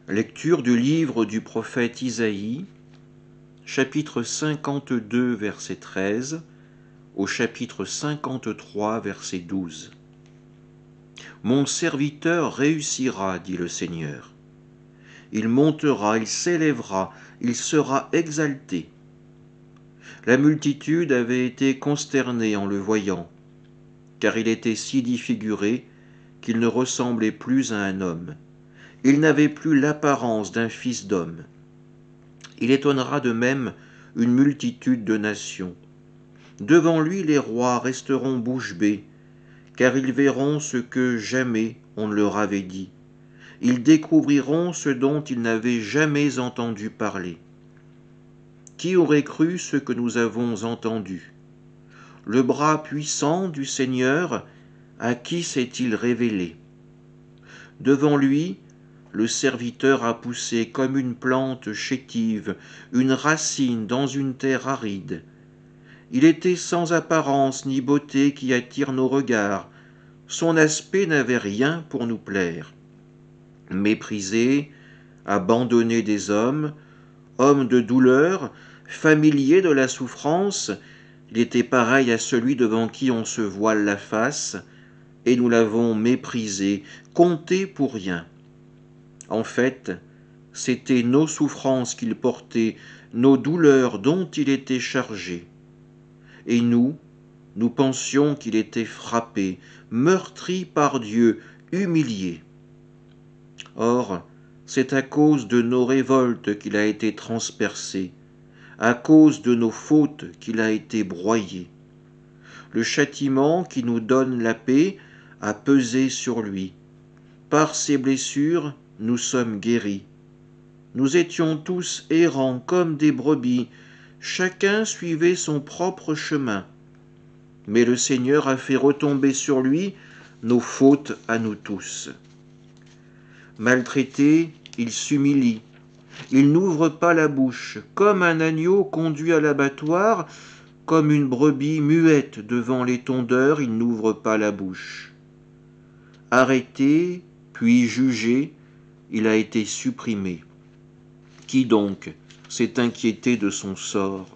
Lecture du livre du prophète Isaïe, chapitre 52, verset 13, au chapitre 53, verset 12. Mon serviteur réussira, dit le Seigneur. Il montera, il s'élèvera, il sera exalté. La multitude avait été consternée en le voyant, car il était si défiguré qu'il ne ressemblait plus à un homme. Il n'avait plus l'apparence d'un fils d'homme. Il étonnera de même une multitude de nations. Devant lui, les rois resteront bouche bée, car ils verront ce que jamais on ne leur avait dit. Ils découvriront ce dont ils n'avaient jamais entendu parler. Qui aurait cru ce que nous avons entendu? Le bras puissant du Seigneur, à qui s'est-il révélé? Devant lui, le serviteur a poussé comme une plante chétive, une racine dans une terre aride. Il était sans apparence ni beauté qui attire nos regards. Son aspect n'avait rien pour nous plaire. Méprisé, abandonné des hommes, homme de douleur, familier de la souffrance, il était pareil à celui devant qui on se voile la face, et nous l'avons méprisé, compté pour rien. En fait, c'étaient nos souffrances qu'il portait, nos douleurs dont il était chargé. Et nous pensions qu'il était frappé, meurtri par Dieu, humilié. Or, c'est à cause de nos révoltes qu'il a été transpercé, à cause de nos fautes qu'il a été broyé. Le châtiment qui nous donne la paix a pesé sur lui. Par ses blessures, nous sommes guéris. Nous étions tous errants comme des brebis, chacun suivait son propre chemin. Mais le Seigneur a fait retomber sur lui nos fautes à nous tous. Maltraité, il s'humilie. Il n'ouvre pas la bouche, comme un agneau conduit à l'abattoir, comme une brebis muette devant les tondeurs, il n'ouvre pas la bouche. Arrêté, puis jugé, il a été supprimé. Qui donc s'est inquiété de son sort?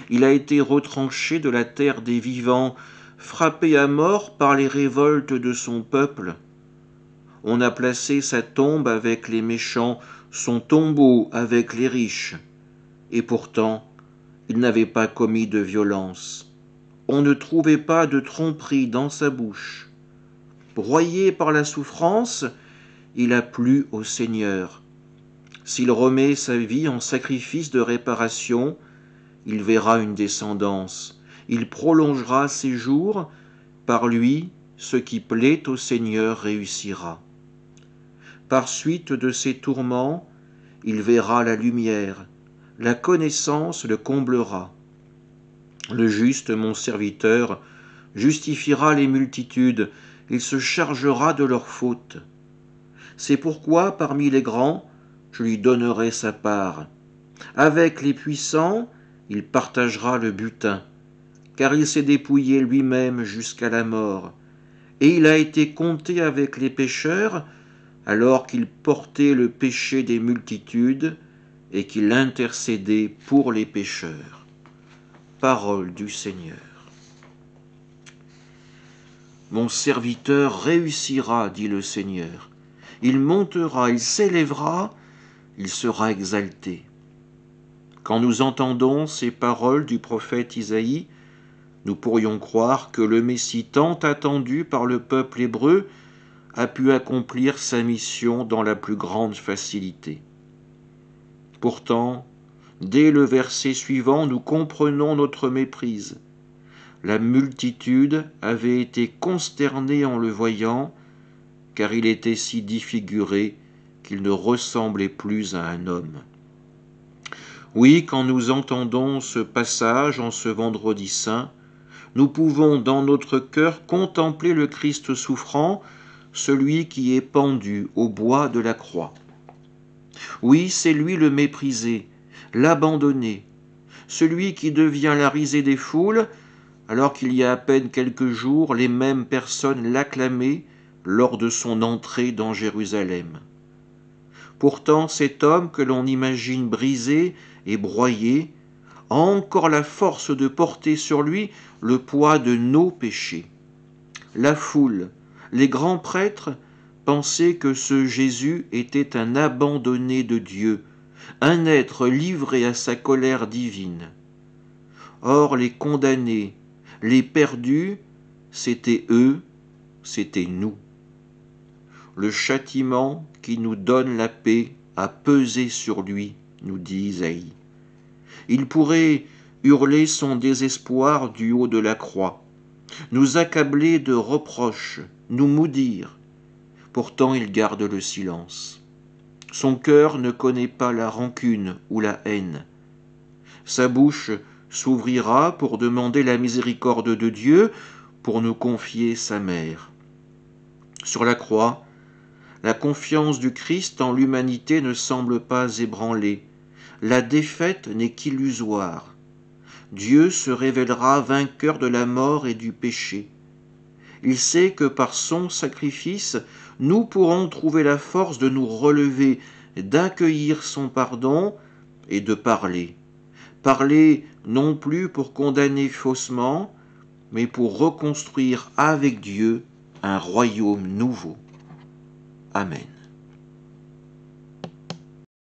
Il a été retranché de la terre des vivants, frappé à mort par les révoltes de son peuple. On a placé sa tombe avec les méchants, son tombeau avec les riches. Et pourtant, il n'avait pas commis de violence. On ne trouvait pas de tromperie dans sa bouche. Broyé par la souffrance, il a plu au Seigneur. S'il remet sa vie en sacrifice de réparation, il verra une descendance. Il prolongera ses jours. Par lui, ce qui plaît au Seigneur réussira. Par suite de ses tourments, il verra la lumière. La connaissance le comblera. Le juste, mon serviteur, justifiera les multitudes. Il se chargera de leurs fautes. C'est pourquoi, parmi les grands, je lui donnerai sa part. Avec les puissants, il partagera le butin, car il s'est dépouillé lui-même jusqu'à la mort, et il a été compté avec les pécheurs, alors qu'il portait le péché des multitudes et qu'il intercédait pour les pécheurs. Parole du Seigneur. Mon serviteur réussira, dit le Seigneur. Il montera, il s'élèvera, il sera exalté. Quand nous entendons ces paroles du prophète Isaïe, nous pourrions croire que le Messie tant attendu par le peuple hébreu a pu accomplir sa mission dans la plus grande facilité. Pourtant, dès le verset suivant, nous comprenons notre méprise. La multitude avait été consternée en le voyant, car il était si défiguré qu'il ne ressemblait plus à un homme. Oui, quand nous entendons ce passage en ce vendredi saint, nous pouvons dans notre cœur contempler le Christ souffrant, celui qui est pendu au bois de la croix. Oui, c'est lui le méprisé, l'abandonné, celui qui devient la risée des foules, alors qu'il y a à peine quelques jours, les mêmes personnes l'acclamaient lors de son entrée dans Jérusalem. Pourtant cet homme que l'on imagine brisé et broyé a encore la force de porter sur lui le poids de nos péchés. La foule, les grands prêtres, pensaient que ce Jésus était un abandonné de Dieu, un être livré à sa colère divine. Or les condamnés, les perdus, c'étaient eux, c'était nous. Le châtiment qui nous donne la paix a pesé sur lui, nous dit Isaïe. Il pourrait hurler son désespoir du haut de la croix, nous accabler de reproches, nous maudire. Pourtant il garde le silence. Son cœur ne connaît pas la rancune ou la haine. Sa bouche s'ouvrira pour demander la miséricorde de Dieu, pour nous confier sa mère. Sur la croix, la confiance du Christ en l'humanité ne semble pas ébranlée. La défaite n'est qu'illusoire. Dieu se révélera vainqueur de la mort et du péché. Il sait que par son sacrifice, nous pourrons trouver la force de nous relever, d'accueillir son pardon et de parler. Parler non plus pour condamner faussement, mais pour reconstruire avec Dieu un royaume nouveau. Amen.